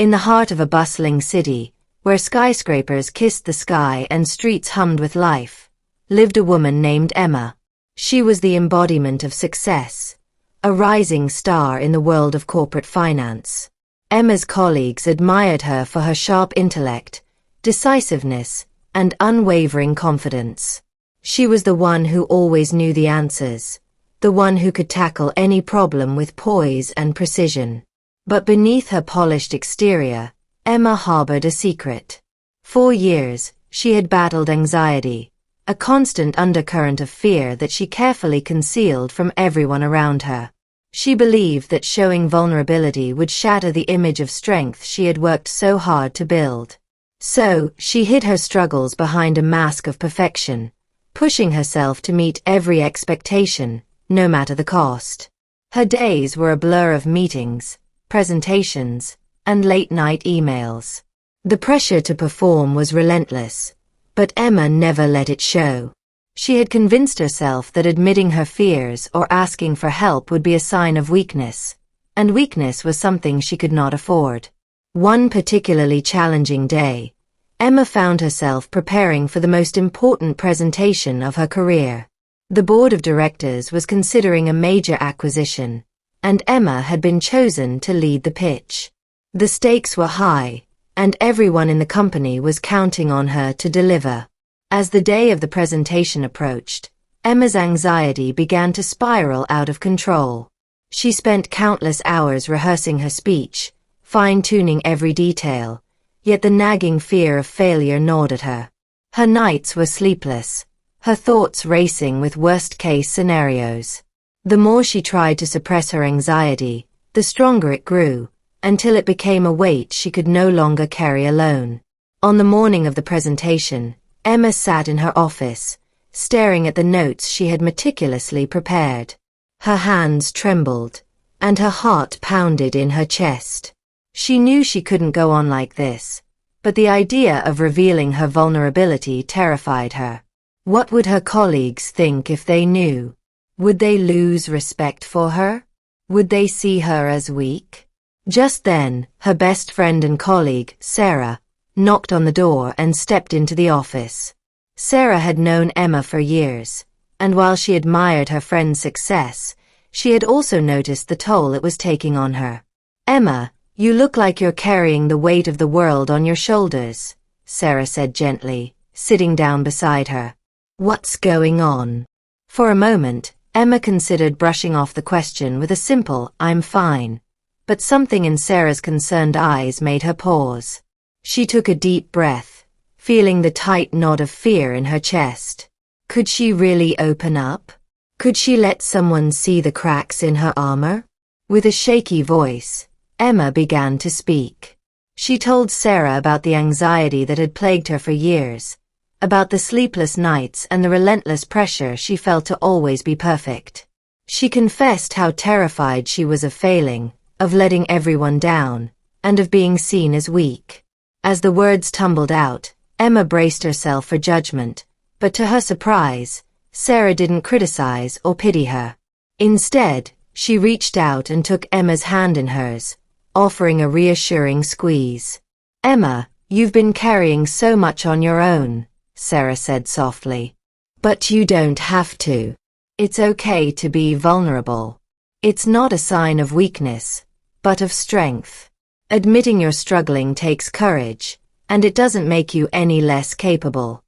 In the heart of a bustling city, where skyscrapers kissed the sky and streets hummed with life, lived a woman named Emma. She was the embodiment of success, a rising star in the world of corporate finance. Emma's colleagues admired her for her sharp intellect, decisiveness, and unwavering confidence. She was the one who always knew the answers, the one who could tackle any problem with poise and precision. But beneath her polished exterior, Emma harbored a secret. For years, she had battled anxiety, a constant undercurrent of fear that she carefully concealed from everyone around her. She believed that showing vulnerability would shatter the image of strength she had worked so hard to build. So, she hid her struggles behind a mask of perfection, pushing herself to meet every expectation, no matter the cost. Her days were a blur of meetings, presentations, and late-night emails. The pressure to perform was relentless, but Emma never let it show. She had convinced herself that admitting her fears or asking for help would be a sign of weakness, and weakness was something she could not afford. One particularly challenging day, Emma found herself preparing for the most important presentation of her career. The board of directors was considering a major acquisition, and Emma had been chosen to lead the pitch. The stakes were high, and everyone in the company was counting on her to deliver. As the day of the presentation approached, Emma's anxiety began to spiral out of control. She spent countless hours rehearsing her speech, fine-tuning every detail, yet the nagging fear of failure gnawed at her. Her nights were sleepless, her thoughts racing with worst-case scenarios. The more she tried to suppress her anxiety, the stronger it grew, until it became a weight she could no longer carry alone. On the morning of the presentation, Emma sat in her office, staring at the notes she had meticulously prepared. Her hands trembled, and her heart pounded in her chest. She knew she couldn't go on like this, but the idea of revealing her vulnerability terrified her. What would her colleagues think if they knew? Would they lose respect for her? Would they see her as weak? Just then, her best friend and colleague, Sarah, knocked on the door and stepped into the office. Sarah had known Emma for years, and while she admired her friend's success, she had also noticed the toll it was taking on her. "Emma, you look like you're carrying the weight of the world on your shoulders," Sarah said gently, sitting down beside her. "What's going on?" For a moment, Emma considered brushing off the question with a simple, "I'm fine," but something in Sarah's concerned eyes made her pause. She took a deep breath, feeling the tight knot of fear in her chest. Could she really open up? Could she let someone see the cracks in her armor? With a shaky voice, Emma began to speak. She told Sarah about the anxiety that had plagued her for years, about the sleepless nights and the relentless pressure she felt to always be perfect. She confessed how terrified she was of failing, of letting everyone down, and of being seen as weak. As the words tumbled out, Emma braced herself for judgment, but to her surprise, Sarah didn't criticize or pity her. Instead, she reached out and took Emma's hand in hers, offering a reassuring squeeze. "Emma, you've been carrying so much on your own," Sarah said softly. "But you don't have to. It's okay to be vulnerable. It's not a sign of weakness, but of strength. Admitting you're struggling takes courage, and it doesn't make you any less capable."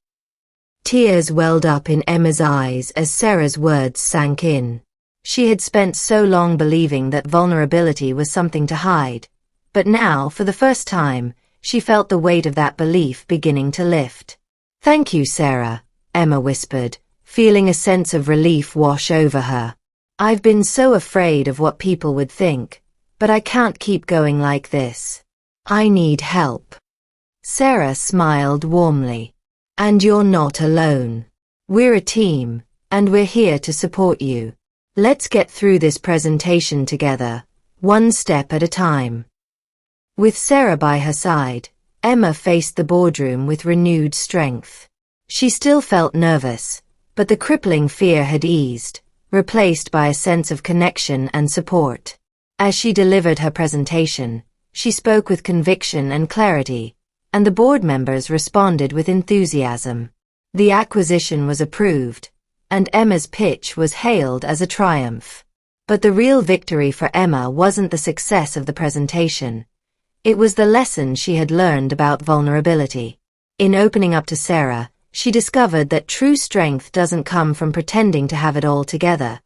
Tears welled up in Emma's eyes as Sarah's words sank in. She had spent so long believing that vulnerability was something to hide, but now, for the first time, she felt the weight of that belief beginning to lift. "Thank you, Sarah," Emma whispered, feeling a sense of relief wash over her. "I've been so afraid of what people would think, but I can't keep going like this. I need help." Sarah smiled warmly. "And you're not alone. We're a team, and we're here to support you. Let's get through this presentation together, one step at a time." With Sarah by her side, Emma faced the boardroom with renewed strength. She still felt nervous, but the crippling fear had eased, replaced by a sense of connection and support. As she delivered her presentation, She spoke with conviction and clarity, and the board members responded with enthusiasm. The acquisition was approved, and Emma's pitch was hailed as a triumph. But the real victory for Emma wasn't the success of the presentation. It was the lesson she had learned about vulnerability. In opening up to Sarah, she discovered that true strength doesn't come from pretending to have it all together,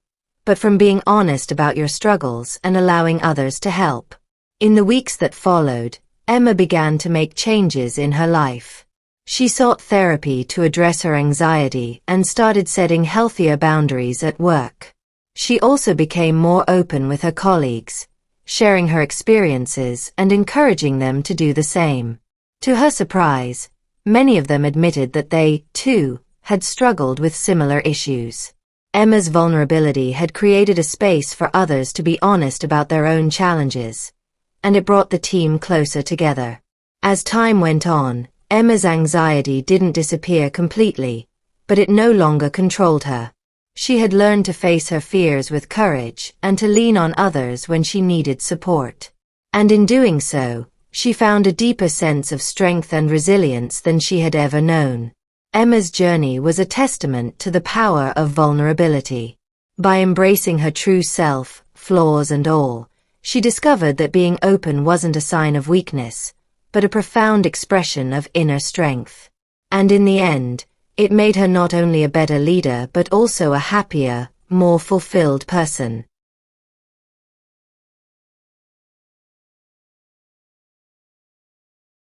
but from being honest about your struggles and allowing others to help. In the weeks that followed, Emma began to make changes in her life. She sought therapy to address her anxiety and started setting healthier boundaries at work. She also became more open with her colleagues, sharing her experiences and encouraging them to do the same. To her surprise, many of them admitted that they, too, had struggled with similar issues. Emma's vulnerability had created a space for others to be honest about their own challenges, and it brought the team closer together. As time went on, Emma's anxiety didn't disappear completely, but it no longer controlled her. She had learned to face her fears with courage and to lean on others when she needed support. And in doing so, she found a deeper sense of strength and resilience than she had ever known. Emma's journey was a testament to the power of vulnerability. By embracing her true self, flaws and all, she discovered that being open wasn't a sign of weakness, but a profound expression of inner strength. And in the end, it made her not only a better leader but also a happier, more fulfilled person.